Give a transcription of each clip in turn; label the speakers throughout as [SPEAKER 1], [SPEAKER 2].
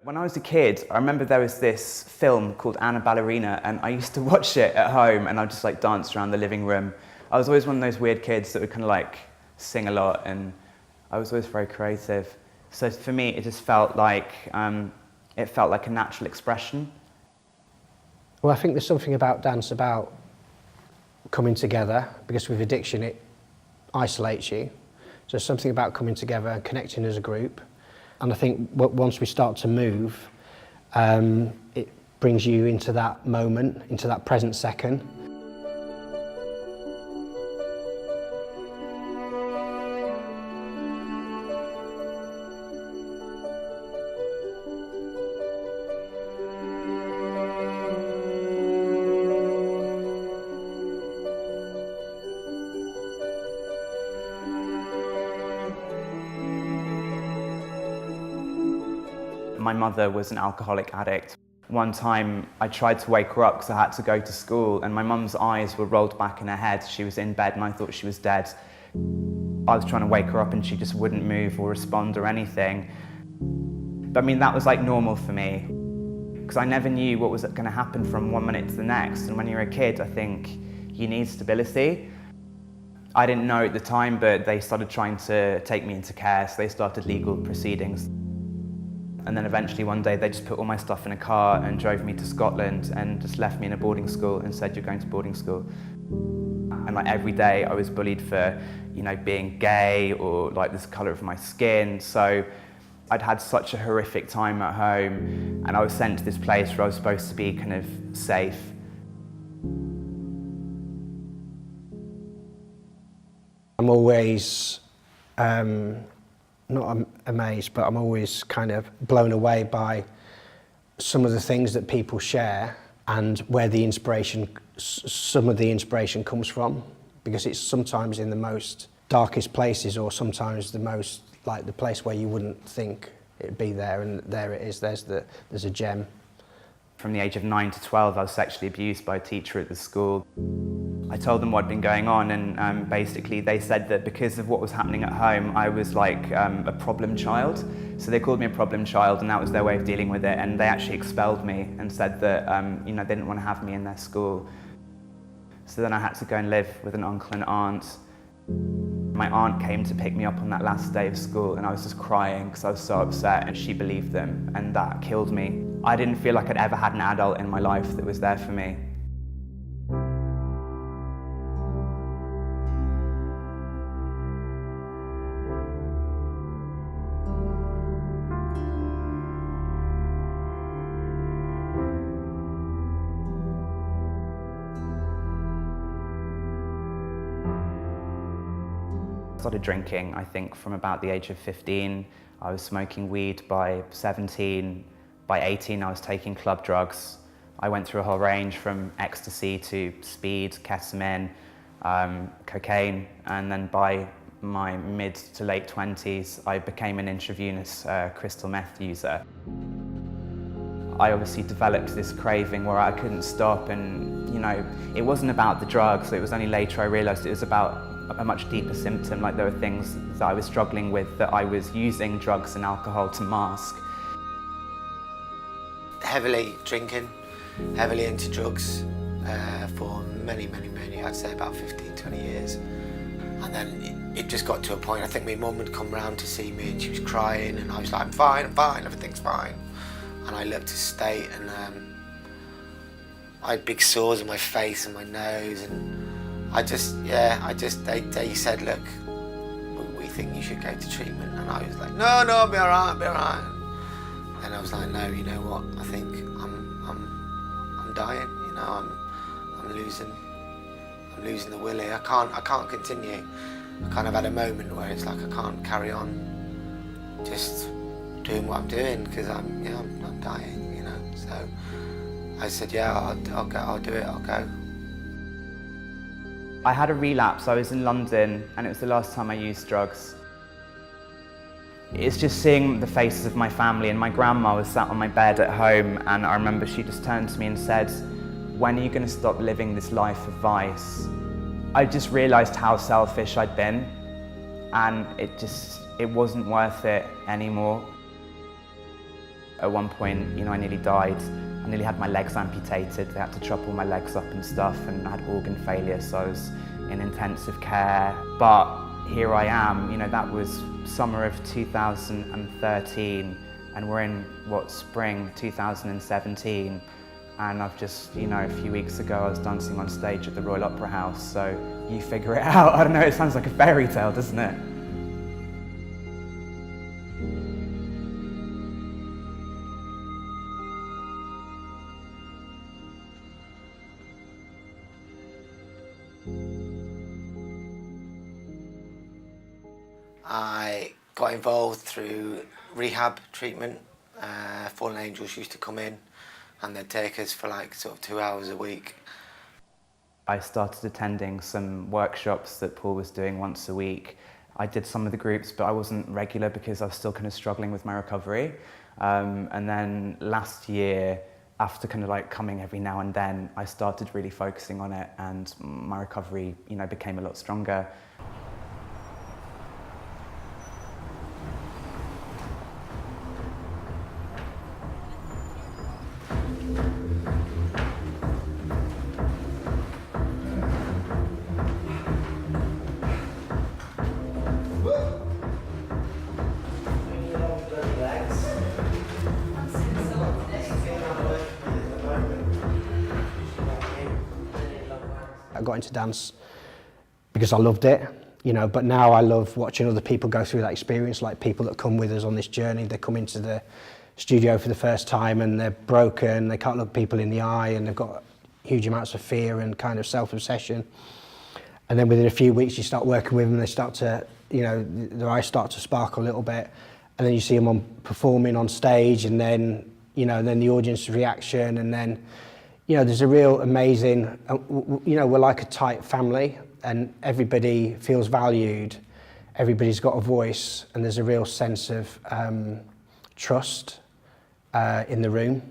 [SPEAKER 1] When I was a kid, I remember there was this film called Anna Ballerina, and I used to watch it at home and I'd just like dance around the living room. I was always one of those weird kids that would kind of like sing a lot, and I was always very creative. So for me, it just felt like a natural expression.
[SPEAKER 2] Well, I think there's something about dance about coming together, because with addiction it isolates you. So there's something about coming together and connecting as a group. And I think once we start to move, it brings you into that moment, into that present second.
[SPEAKER 1] My mother was an alcoholic addict. One time I tried to wake her up because I had to go to school, and my mum's eyes were rolled back in her head. She was in bed and I thought she was dead. I was trying to wake her up and she just wouldn't move or respond or anything. But I mean, that was like normal for me, because I never knew what was going to happen from one minute to the next. And when you're a kid, I think you need stability. I didn't know at the time, but they started trying to take me into care, so they started legal proceedings. And then eventually one day they just put all my stuff in a car and drove me to Scotland and just left me in a boarding school and said, "You're going to boarding school." And like every day I was bullied for, you know, being gay or like this colour of my skin. So I'd had such a horrific time at home, and I was sent to this place where I was supposed to be kind of safe.
[SPEAKER 2] I'm always not amazed, but I'm always kind of blown away by some of the things that people share and where the inspiration, some of the inspiration comes from, because it's sometimes in the most darkest places, or sometimes the most, like the place where you wouldn't think it'd be there, and there it is, there's a gem.
[SPEAKER 1] From the age of 9 to 12, I was sexually abused by a teacher at the school. I told them what had been going on, and basically they said that because of what was happening at home, I was like a problem child. So they called me a problem child, and that was their way of dealing with it. And they actually expelled me and said that you know, they didn't want to have me in their school. So then I had to go and live with an uncle and aunt. My aunt came to pick me up on that last day of school, and I was just crying because I was so upset, and she believed them, and that killed me. I didn't feel like I'd ever had an adult in my life that was there for me. I started drinking, I think, from about the age of 15. I was smoking weed by 17. By 18, I was taking club drugs. I went through a whole range from ecstasy to speed, ketamine, cocaine, and then by my mid to late 20s, I became an intravenous crystal meth user. I obviously developed this craving where I couldn't stop, and you know, it wasn't about the drugs. It was only later I realised it was about a much deeper symptom. Like, there were things that I was struggling with that I was using drugs and alcohol to mask.
[SPEAKER 3] Heavily drinking, heavily into drugs for many, I'd say about 15, 20 years. And then it just got to a point, I think my mum would come round to see me and she was crying, and I was like, I'm fine, everything's fine. And I looked to state, and I had big sores on my face and my nose, and they said, look, we think you should go to treatment. And I was like, no, I'll be all right, I'll be all right. And I was like, no, you know what? I think I'm dying. You know, I'm losing the will here. I can't continue. I kind of had a moment where it's like I can't carry on just doing what I'm doing, because I'm dying. You know. So I said, yeah, I'll do it. I'll go.
[SPEAKER 1] I had a relapse. I was in London, and it was the last time I used drugs. It's just seeing the faces of my family, and my grandma was sat on my bed at home, and I remember she just turned to me and said, "When are you going to stop living this life of vice?" I just realised how selfish I'd been, and it wasn't worth it anymore. At one point, I nearly died. I nearly had my legs amputated. They had to chop all my legs up and stuff, and I had organ failure, so I was in intensive care. But here I am, that was summer of 2013, and we're in, spring 2017. And I've just, a few weeks ago, I was dancing on stage at the Royal Opera House, so you figure it out. I don't know, it sounds like a fairy tale, doesn't it?
[SPEAKER 3] I got involved through rehab treatment. Fallen Angels used to come in and they'd take us for like sort of 2 hours a week.
[SPEAKER 1] I started attending some workshops that Paul was doing once a week. I did some of the groups, but I wasn't regular because I was still kind of struggling with my recovery. And then last year, after kind of like coming every now and then, I started really focusing on it, and my recovery, became a lot stronger.
[SPEAKER 2] I got into dance because I loved it, but now I love watching other people go through that experience, like people that come with us on this journey. They come into the studio for the first time and they're broken, they can't look people in the eye, and they've got huge amounts of fear and kind of self-obsession. And then within a few weeks you start working with them, they start to, their eyes start to sparkle a little bit, and then you see them performing on stage, and then, then the audience reaction, and then, there's a real amazing, we're like a tight family, and everybody feels valued, everybody's got a voice, and there's a real sense of trust in the room.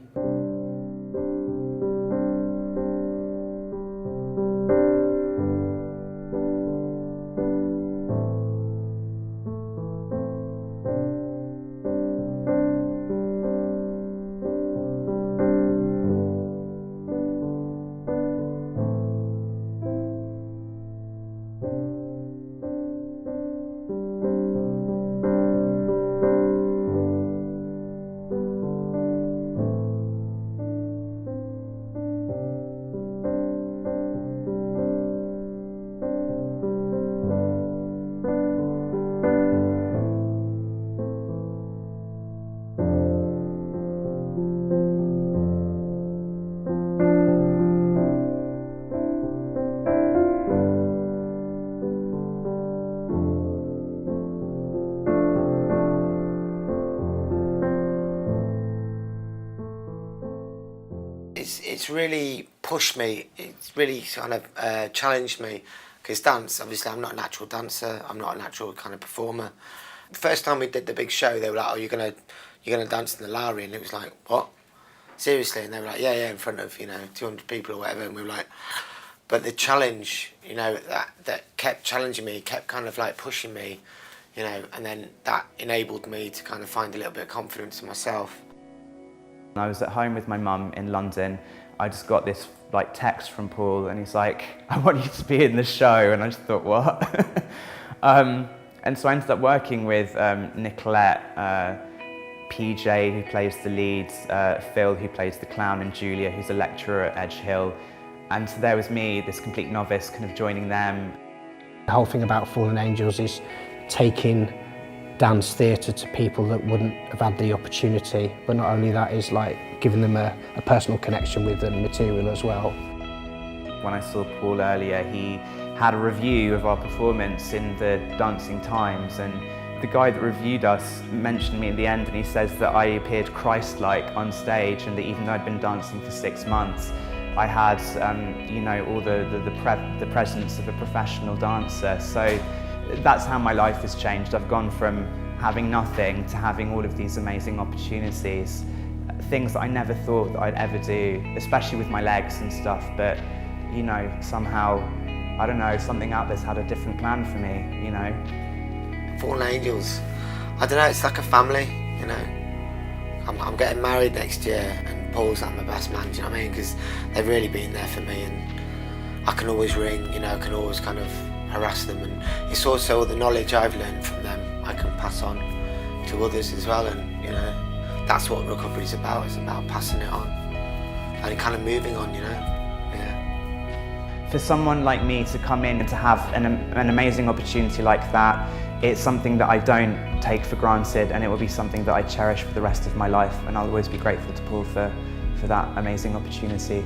[SPEAKER 2] It's really pushed me, it's really kind of challenged me, because dance, obviously I'm not a natural dancer, I'm not a natural kind of performer. The first time we did the big show, they were like, oh, you're gonna dance in the Lowry, and it was like, what? Seriously? And they were like, yeah, in front of, 200 people or whatever, and we were like, but the challenge, that kept challenging me, kept kind of like pushing me, and then that enabled me to kind of find a little bit of confidence in myself.
[SPEAKER 1] I was at home with my mum in London. I just got this text from Paul, and he's like, I want you to be in the show, and I just thought, what? And so I ended up working with Nicolette, PJ, who plays the lead, Phil, who plays the clown, and Julia, who's a lecturer at Edge Hill. And so there was me, this complete novice, kind of joining them. The whole thing about Fallen Angels is taking dance theatre to people that wouldn't have had the opportunity, but not only that, is giving them a personal connection with the material as well. When I saw Paul earlier, he had a review of our performance in the Dancing Times, and the guy that reviewed us mentioned me at the end, and he says that I appeared Christ-like on stage, and that even though I'd been dancing for 6 months, I had, all the presence of a professional dancer. So that's how my life has changed. I've gone from having nothing to having all of these amazing opportunities, things that I never thought that I'd ever do, especially with my legs and stuff, but somehow, I don't know, something out there's had a different plan for me, Fallen Angels, I don't know, it's like a family, I'm
[SPEAKER 3] I'm getting married next year, and Paul's like my best man, do you know what I mean? Because they've really been there for me, and I can always ring, you know, I can always kind of harass them, and it's also the knowledge I've learned from them I can pass on to others as well, and you know, that's what recovery's about. It's about passing it on and kind of moving on, you know. Yeah.
[SPEAKER 1] For someone like me to come in and to have an amazing opportunity like that, it's something that I don't take for granted, and it will be something that I cherish for the rest of my life, and I'll always be grateful to Paul for that amazing opportunity.